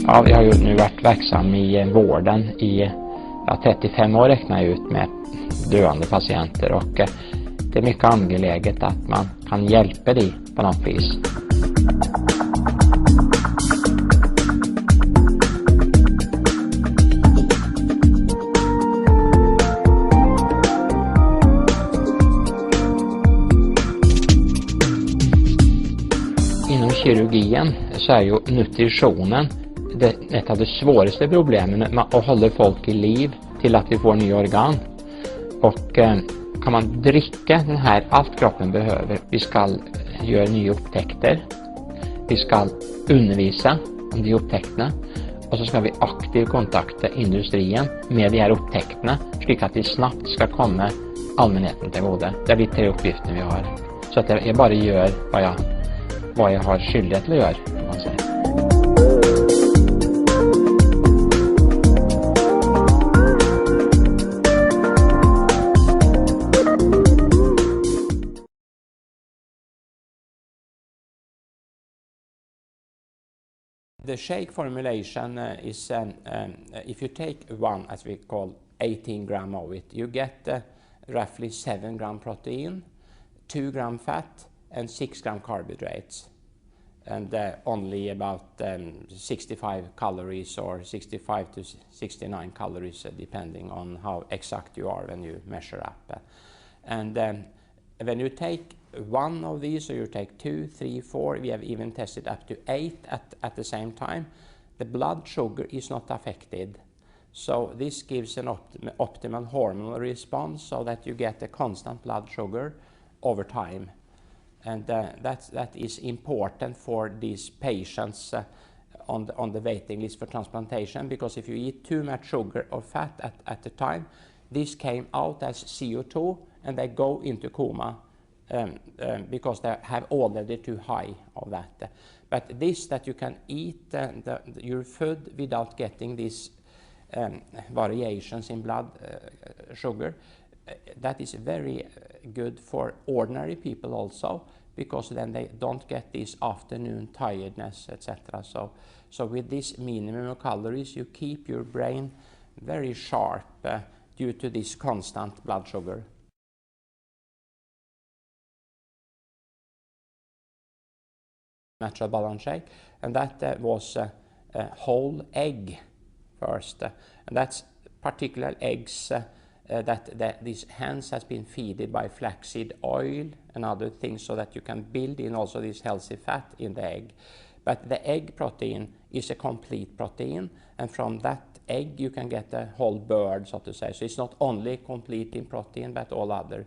Ja, jag har ju nu varit verksam i vården i 35 år räknar jag ut med döende patienter, och det är mycket angeläget att man kan hjälpa dig på något vis. Inom kirurgien så är ju nutritionen ett av de svåraste problemen, att hålla folk i liv till att vi får nya organ. Och kan man dricka den här allt kroppen behöver, vi ska göra nya upptäckter, vi ska undervisa om de upptäckterna, och så ska vi aktivt kontakta industrin med de här upptäckterna, så att de snabbt ska komma allmänheten till godo. Det är de 3 uppgifter vi har. Så att jag bara gör vad jag har skyldighet att göra, kan man säga. The shake formulation is, if you take one, as we call 18 gram of it, you get roughly 7 gram protein, 2 gram fat, and 6 gram carbohydrates, and only about 65 calories or 65 to 69 calories, depending on how exact you are when you measure up. And when you take one of these, or you take 2, 3, 4, we have even tested up to 8 at the same time, the blood sugar is not affected. So this gives an optimal hormonal response, so that you get a constant blood sugar over time. And that is important for these patients on the waiting list for transplantation, because if you eat too much sugar or fat at the time, this came out as CO2 and they go into coma. Because they have already too high of that. But this, that you can eat your food without getting these variations in blood sugar, that is very good for ordinary people also, because then they don't get this afternoon tiredness, etc. So with this minimum of calories, you keep your brain very sharp due to this constant blood sugar. Nečurál Balance shake, and that was whole egg first, and that's particular eggs that these hens has been feeded by flaxseed oil and other things, so that you can build in also this healthy fat in the egg. But the egg protein is a complete protein, and from that egg you can get a whole bird, so to say. So it's not only complete in protein, but all other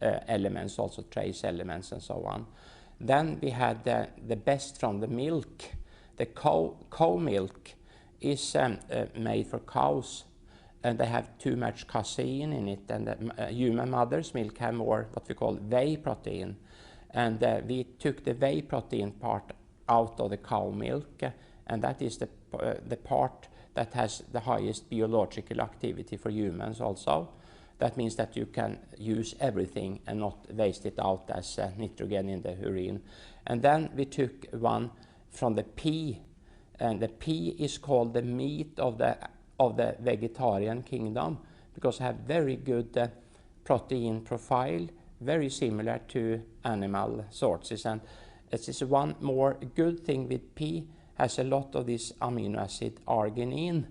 elements, also trace elements and so on. Then we had the best from the milk. The cow milk is made for cows, and they have too much casein in it, and the human mother's milk have more what we call whey protein. And we took the whey protein part out of the cow milk, and that is the part that has the highest biological activity for humans also. That means that you can use everything and not waste it out as nitrogen in the urine. And then we took one from the pea, and the pea is called the meat of the vegetarian kingdom, because it have very good protein profile, very similar to animal sources. And this is one more good thing with pea, has a lot of this amino acid arginine,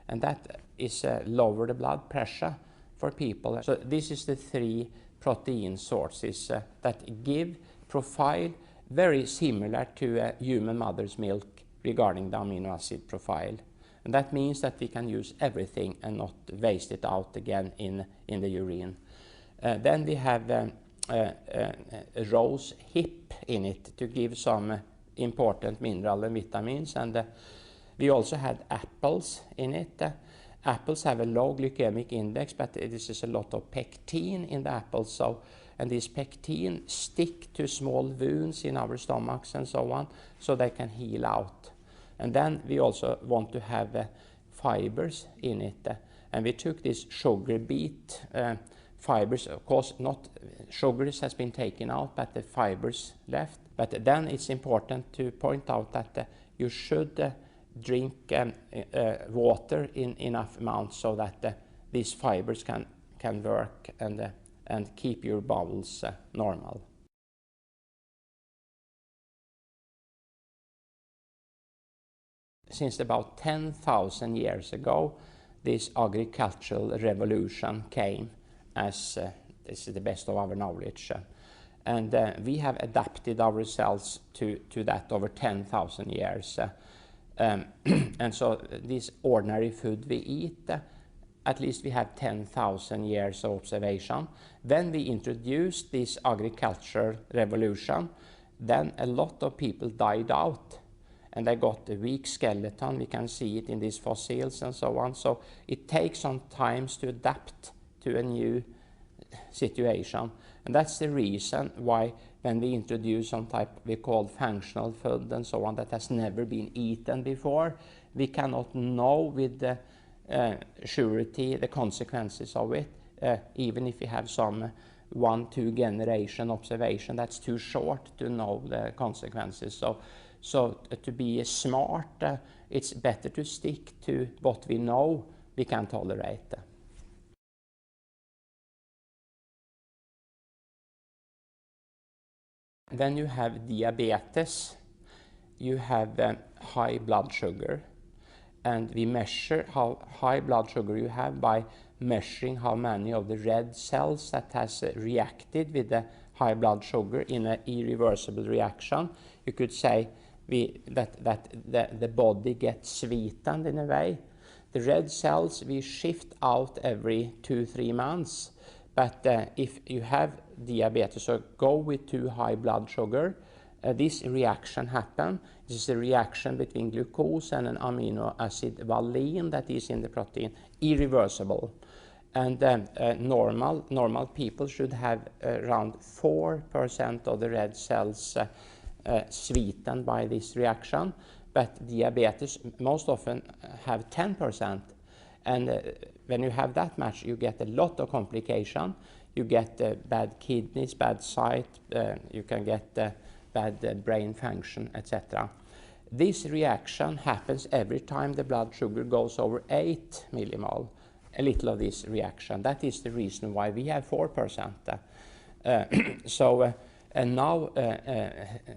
and that is lower the blood pressure for people. So this is the 3 protein sources that give profile very similar to a human mother's milk regarding the amino acid profile. And that means that we can use everything and not waste it out again in the urine. Then we have rose hip in it to give some important mineral and vitamins, and we also had apples in it. Apples have a low glycemic index, but this is a lot of pectin in the apples, and this pectin stick to small wounds in our stomachs and so on, so they can heal out. And then we also want to have fibers in it, and we took this sugar beet fibers. Of course, not sugars has been taken out, but the fibers left. But then it's important to point out that you should drink water in enough amounts so that these fibers can work and keep your bowels normal. Since about 10,000 years ago, this agricultural revolution came, as this is the best of our knowledge. And we have adapted ourselves to that over 10,000 years. And so this ordinary food we eat, at least we have 10,000 years of observation. When we introduced this agricultural revolution, then a lot of people died out. And they got a weak skeleton. We can see it in these fossils and so on. So it takes some time to adapt to a new situation. And that's the reason why when we introduce some type we call functional food and so on that has never been eaten before, we cannot know with the surety the consequences of it, even if we have some 1-2 generation observation. That's too short to know the consequences. So to be smart, it's better to stick to what we know we can tolerate. When you have diabetes, you have high blood sugar, and we measure how high blood sugar you have by measuring how many of the red cells that has reacted with the high blood sugar in an irreversible reaction. You could say that the body gets sweetened in a way. The red cells we shift out every 2-3 months, but if you have diabetes or go with too high blood sugar, this reaction happens. This is a reaction between glucose and an amino acid valine that is in the protein, irreversible. And normal people should have around 4% of the red cells sweetened by this reaction, but diabetes most often have 10%. And when you have that much, you get a lot of complication. You get bad kidneys, bad sight, you can get bad brain function, etc. This reaction happens every time the blood sugar goes over 8 millimole. A little of this reaction. That is the reason why we have 4%. And now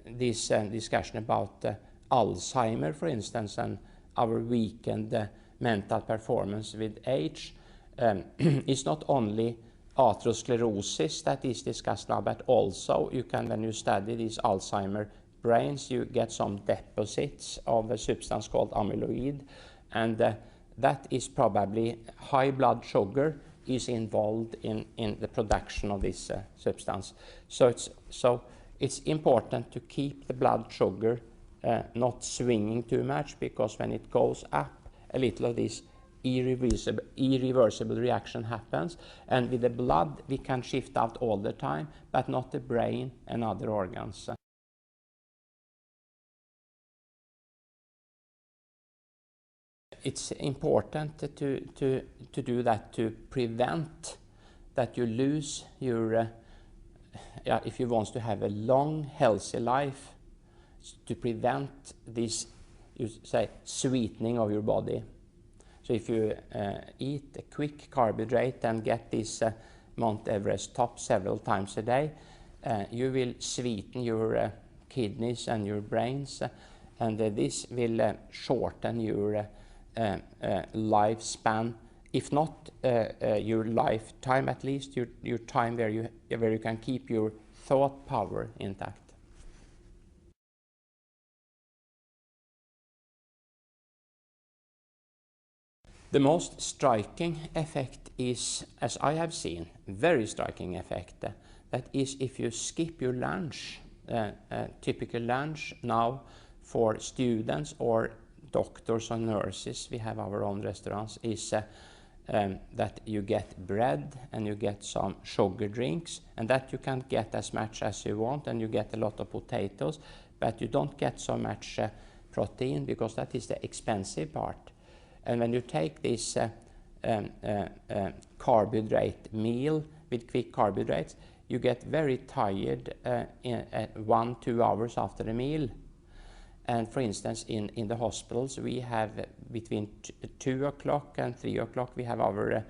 this discussion about Alzheimer, for instance, and our weakened mental performance with age is not only atherosclerosis that is discussed now, but also you can, when you study these Alzheimer brains, you get some deposits of a substance called amyloid, and that is probably high blood sugar is involved in the production of this substance. So it's important to keep the blood sugar not swinging too much, because when it goes up, a little of this irreversible reaction happens, and with the blood we can shift out all the time, but not the brain and other organs. It's important to do that to prevent that you lose your, if you want to have a long, healthy life, to prevent this, you say, sweetening of your body. So if you eat a quick carbohydrate and get this Mount Everest top several times a day, you will sweeten your kidneys and your brains, and this will shorten your lifespan, if not your lifetime, at least your time where you can keep your thought power intact. The most striking effect is, as I have seen, very striking effect, that is if you skip your lunch, typical lunch now for students or doctors or nurses, we have our own restaurants, is that you get bread and you get some sugar drinks, and that you can get as much as you want, and you get a lot of potatoes, but you don't get so much protein, because that is the expensive part. And when you take this carbohydrate meal with quick carbohydrates, you get very tired 1-2 hours after the meal. And for instance, in the hospitals, we have between 2 o'clock and 3 o'clock, we have our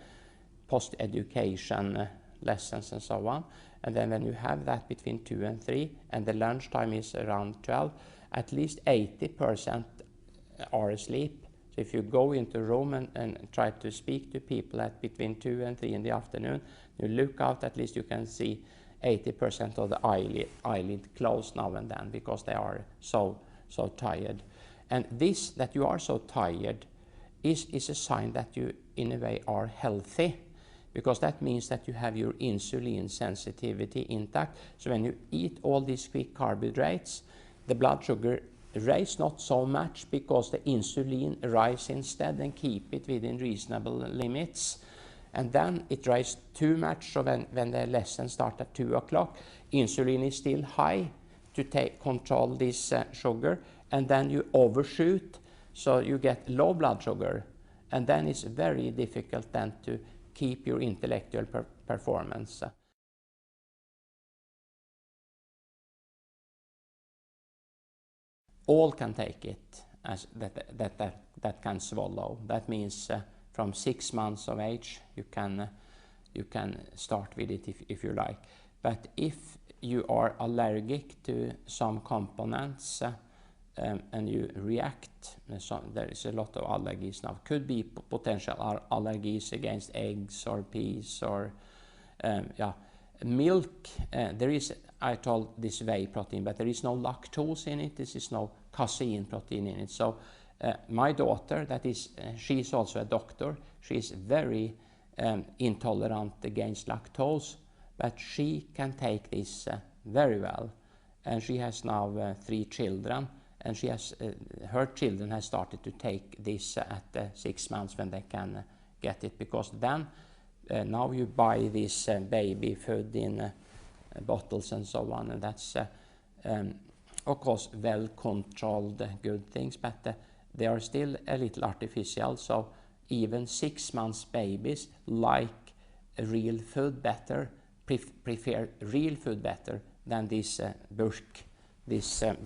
post-education lessons and so on. And then when you have that between 2 and 3, and the lunchtime is around 12, at least 80% are asleep. So if you go into a room and try to speak to people at between 2 and 3 in the afternoon, you look out, at least you can see 80% of the eyelid closed now and then, because they are so tired. And this, that you are so tired, is a sign that you in a way are healthy, because that means that you have your insulin sensitivity intact. So when you eat all these quick carbohydrates, the blood sugar rise not so much, because the insulin rise instead and keep it within reasonable limits. And then it rises too much, so when the lesson starts at 2 o'clock, insulin is still high to control this sugar, and then you overshoot, so you get low blood sugar, and then it's very difficult then to keep your intellectual performance. All can take it, as that can swallow. That means from 6 months of age you can start with it if you like. But if you are allergic to some components and you react, there is a lot of allergies now. Could be potential allergies against eggs or peas or milk. There is, I told this whey protein, but there is no lactose in it. This is no casein protein in it. So my daughter, she's also a doctor. She's very intolerant against lactose, but she can take this very well. And she has now 3 children, and she has her children have started to take this at 6 months when they can get it, because then now you buy this baby food in bottles and so on, and that's of course well controlled good things, but they are still a little artificial. So even 6 months babies like real food better, prefer real food better than this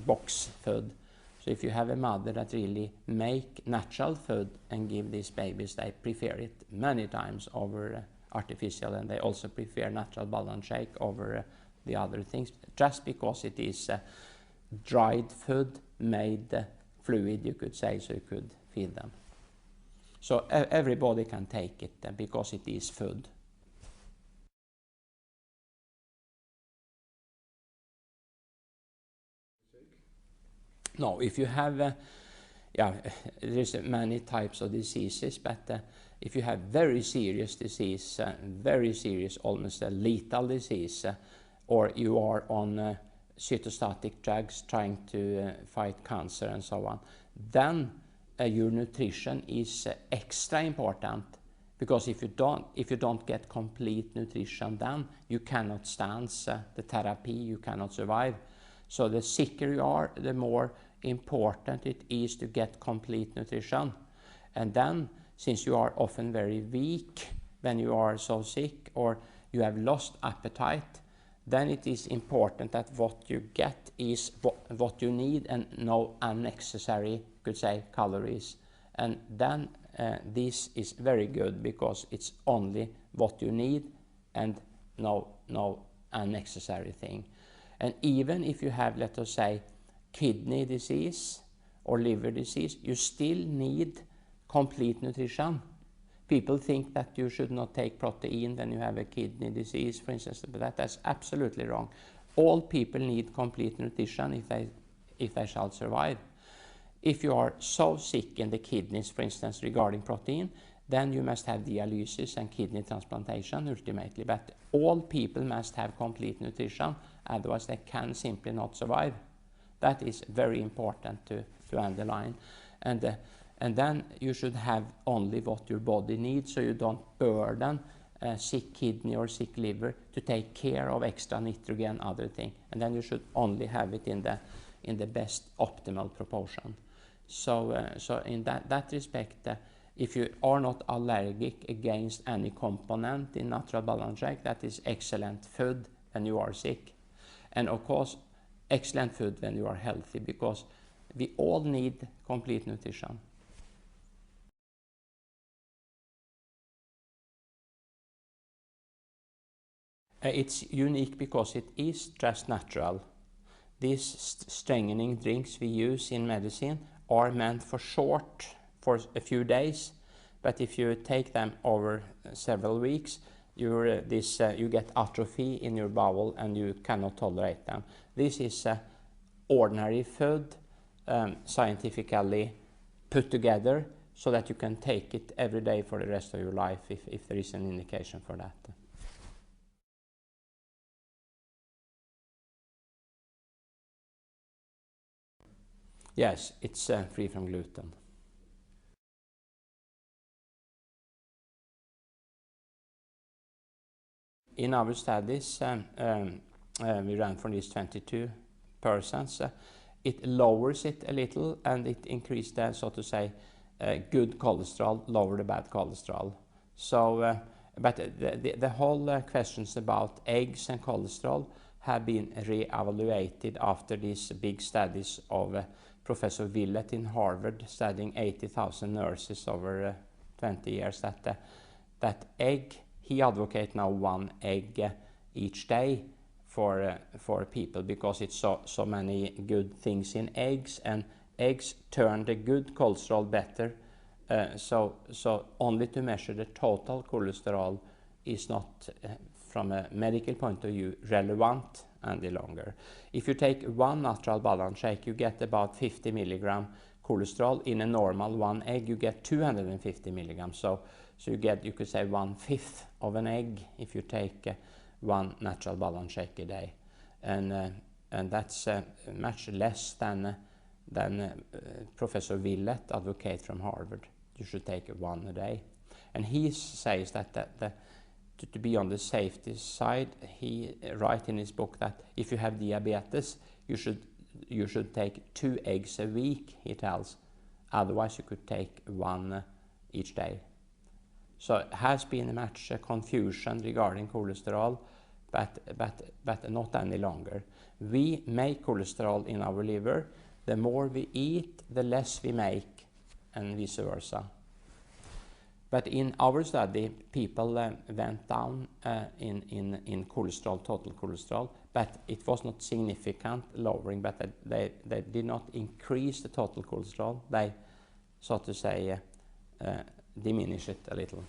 box food. So if you have a mother that really make natural food and give these babies, they prefer it many times over artificial, and they also prefer natural balance shake over the other things, just because it is dried food made fluid, you could say, so you could feed them. So everybody can take it because it is food. No, if you have, there's many types of diseases, but if you have very serious disease, very serious, almost a lethal disease, or you are on cytostatic drugs trying to fight cancer and so on, then your nutrition is extra important, because if you don't get complete nutrition, then you cannot stand the therapy, you cannot survive. So the sicker you are, the more important it is to get complete nutrition. And then, since you are often very weak when you are so sick, or you have lost appetite, then it is important that what you get is what you need, and no unnecessary, could say, calories. And then this is very good, because it's only what you need and no unnecessary thing. And even if you have, let us say, kidney disease or liver disease, you still need complete nutrition. People think that you should not take protein when you have a kidney disease, for instance, but that's absolutely wrong. All people need complete nutrition if they shall survive. If you are so sick in the kidneys, for instance, regarding protein, then you must have dialysis and kidney transplantation ultimately. But all people must have complete nutrition, otherwise they can simply not survive. That is very important to underline. And then you should have only what your body needs, so you don't burden sick kidney or sick liver to take care of extra nitrogen, other thing. And then you should only have it in the best optimal proportion. So in that respect, if you are not allergic against any component in natural balance shake, that is excellent food when you are sick. And of course, excellent food when you are healthy, because we all need complete nutrition. It's unique because it is just natural. These strengthening drinks we use in medicine are meant for a few days, but if you take them over several weeks, you get atrophy in your bowel and you cannot tolerate them. This is ordinary food, scientifically put together so that you can take it every day for the rest of your life if there is an indication for that. Yes, it's free from gluten. In our studies, we ran for these 22 persons. It lowers it a little and it increased the, so to say, good cholesterol, lower the bad cholesterol. So, but the whole questions about eggs and cholesterol have been re-evaluated after these big studies of Professor Willett in Harvard studying 80,000 nurses over 20 years. That egg, he advocates now 1 egg each day for people because it's so many good things in eggs, and eggs turn the good cholesterol better. So only to measure the total cholesterol is not, from a medical point of view, relevant any longer. If you take 1 natural balance shake, you get about 50 milligram cholesterol. In a normal 1 egg, you get 250 milligrams. So you get, you could say, 1/5 of an egg if you take 1 natural balance shake a day, and that's much less than Professor Willett advocate from Harvard. You should take 1 a day, and he says that to be on the safety side, he writes in his book that if you have diabetes, you should take 2 eggs a week, he tells. Otherwise, you could take 1 each day. So it has been much confusion regarding cholesterol, but not any longer. We make cholesterol in our liver. The more we eat, the less we make, and vice versa. But in our study, people went down in cholesterol, total cholesterol, but it was not significant lowering, but they did not increase the total cholesterol. They, so to say, diminish it a little.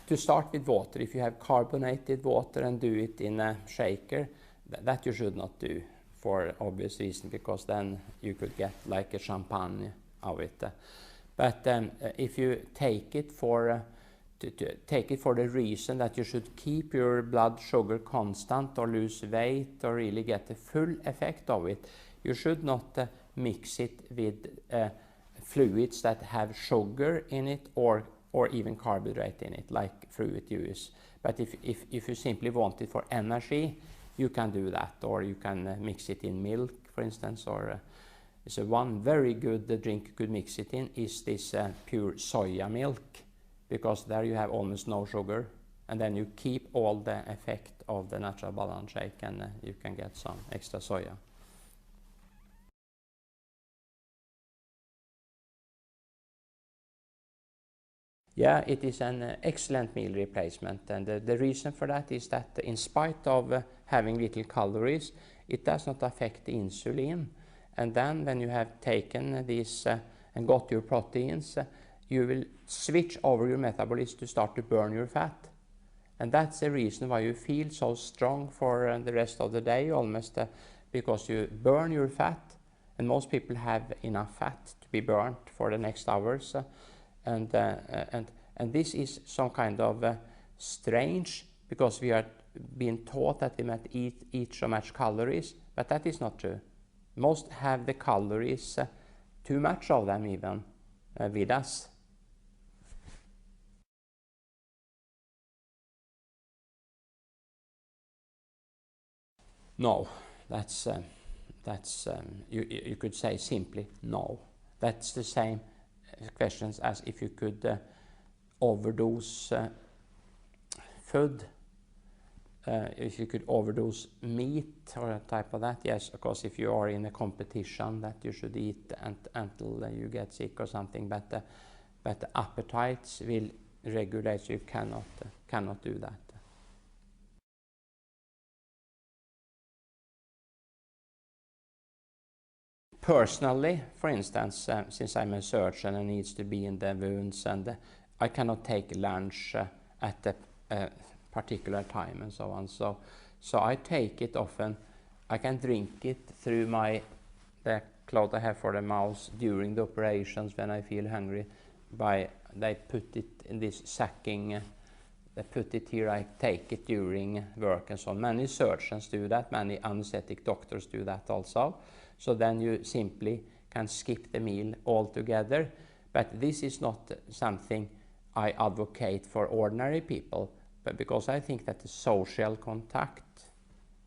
To start with water, if you have carbonated water and do it in a shaker, that you should not do, for obvious reason, because then you could get like a champagne of it. But if you take it for the reason that you should keep your blood sugar constant or lose weight or really get the full effect of it, you should not mix it with fluids that have sugar in it or even carbohydrate in it, like fruit juice. But if you simply want it for energy, you can do that, or you can mix it in milk, for instance, or so one very good drink you could mix it in is this pure soya milk, because there you have almost no sugar, and then you keep all the effect of the natural balance shake, and you can get some extra soya. Yeah, it is an excellent meal replacement, and the reason for that is that in spite of having little calories, it does not affect the insulin. And then when you have taken this and got your proteins, you will switch over your metabolism to start to burn your fat. And that's the reason why you feel so strong for the rest of the day, almost because you burn your fat, and most people have enough fat to be burnt for the next hours. And this is some kind of strange, because we are being taught that we must eat so much calories, but that is not true. Most have the calories, too much of them even, with us. No, that's you could say simply no. That's the same questions as if you could overdose food. if you could overdose meat or a type of that, yes, of course, if you are in a competition that you should eat until you get sick or something, but the appetites will regulate, so you cannot do that. Personally, for instance, since I'm a surgeon and needs to be in the wounds, and I cannot take lunch at a particular time and so on. So I take it often. I can drink it through the cloth I have for the mouth during the operations when I feel hungry. They put it in this sacking. They put it here. I take it during work and so on. Many surgeons do that. Many anesthetic doctors do that also. So then you simply can skip the meal altogether. But this is not something I advocate for ordinary people, but because I think that the social contact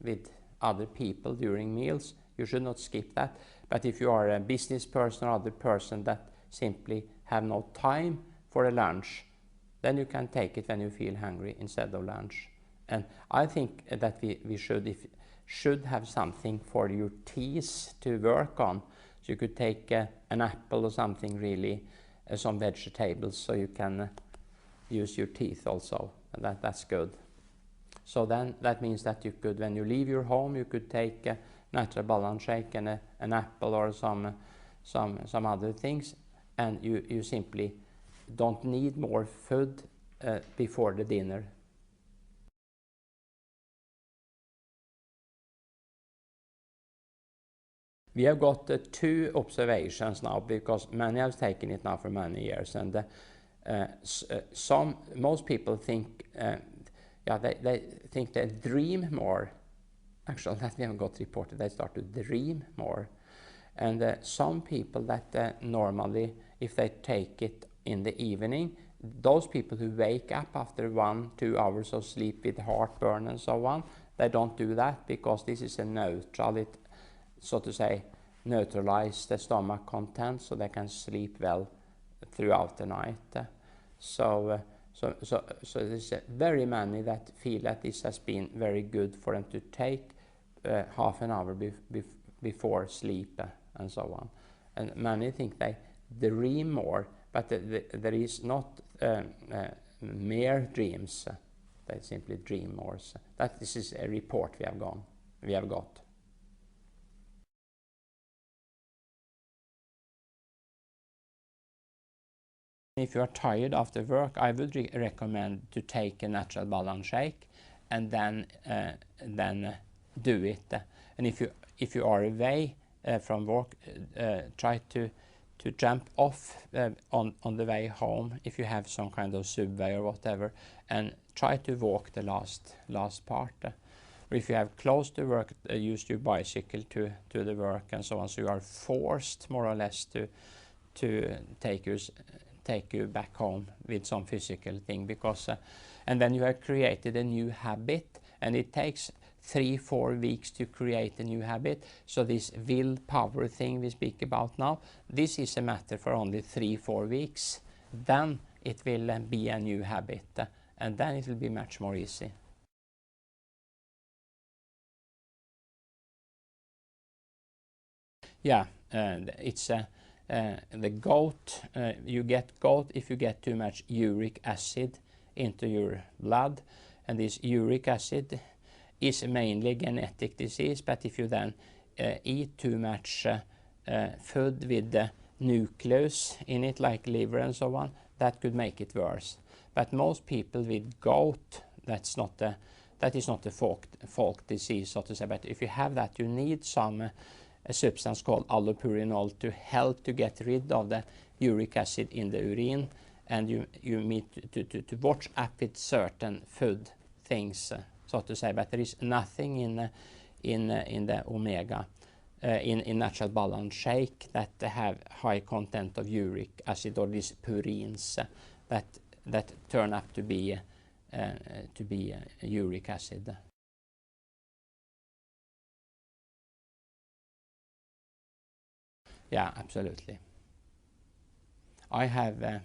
with other people during meals, you should not skip that. But if you are a business person or other person that simply have no time for a lunch, then you can take it when you feel hungry instead of lunch. And I think that we should have something for your teeth to work on. So you could take an apple or something, really, some vegetables, so you can use your teeth also. And that's good. So then that means that you could, when you leave your home, you could take a natural balance shake and an apple or some other things, and you simply don't need more food before the dinner. We have got 2 observations now, because many have taken it now for many years, and most people think, they think they dream more. Actually, that we haven't got reported. They start to dream more, and some people that normally, if they take it in the evening, those people who wake up after 1-2 hours of sleep with heartburn and so on, they don't do that, because this is a neutral. It, so to say, neutralize the stomach content, so they can sleep well throughout the night. So there's very many that feel that this has been very good for them to take half an hour before sleep and so on. And many think they dream more, but there is not mere dreams. They simply dream more. So this is a report we have got. If you are tired after work, I would recommend to take a natural balance shake and then do it. And if you are away from work, try to jump off on the way home, if you have some kind of subway or whatever, and try to walk the last part. Or if you have close to work, use your bicycle to the work and so on. So you are forced more or less to take you back home with some physical thing, because and then you have created a new habit, and it takes 3-4 weeks to create a new habit. So this willpower thing we speak about now, this is a matter for only 3-4 weeks. Then it will be a new habit, and then it will be much more easy. Yeah, it's the gout. You get gout if you get too much uric acid into your blood, and this uric acid is mainly a genetic disease. But if you then eat too much food with the nucleus in it, like liver and so on, that could make it worse. But most people with gout, that is not a folk disease, so to say. But if you have that, you need a substance called allopurinol to help to get rid of the uric acid in the urine, and you need to watch up with certain food things, so to say. But there is nothing in the omega in natural balance shake that have high content of uric acid, or these purines that turn up to be uric acid. Yeah, absolutely. I have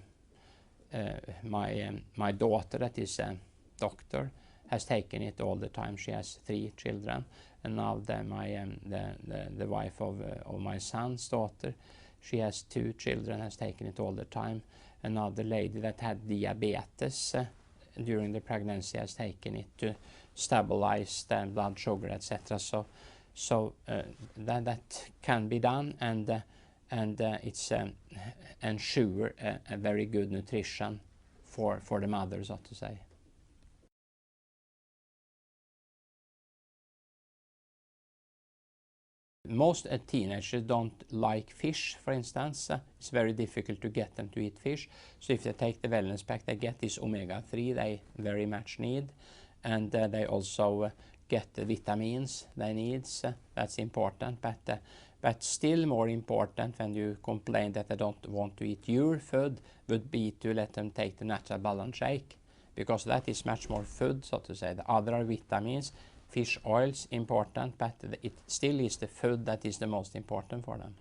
my daughter that is a doctor, has taken it all the time. She has 3 children, and now the wife of my son's daughter, she has 2 children, has taken it all the time. Another lady that had diabetes during the pregnancy has taken it to stabilize the blood sugar, etc. So that can be done, and it's ensure a very good nutrition for the mother, so to say. Most teenagers don't like fish, for instance. It's very difficult to get them to eat fish. So if they take the wellness pack, they get this omega-3 they very much need. And they also get the vitamins they need. That's important. But still more important when you complain that they don't want to eat your food would be to let them take the natural balance shake. Because that is much more food, so to say. The other are vitamins. Fish oils important, but it still is the food that is the most important for them.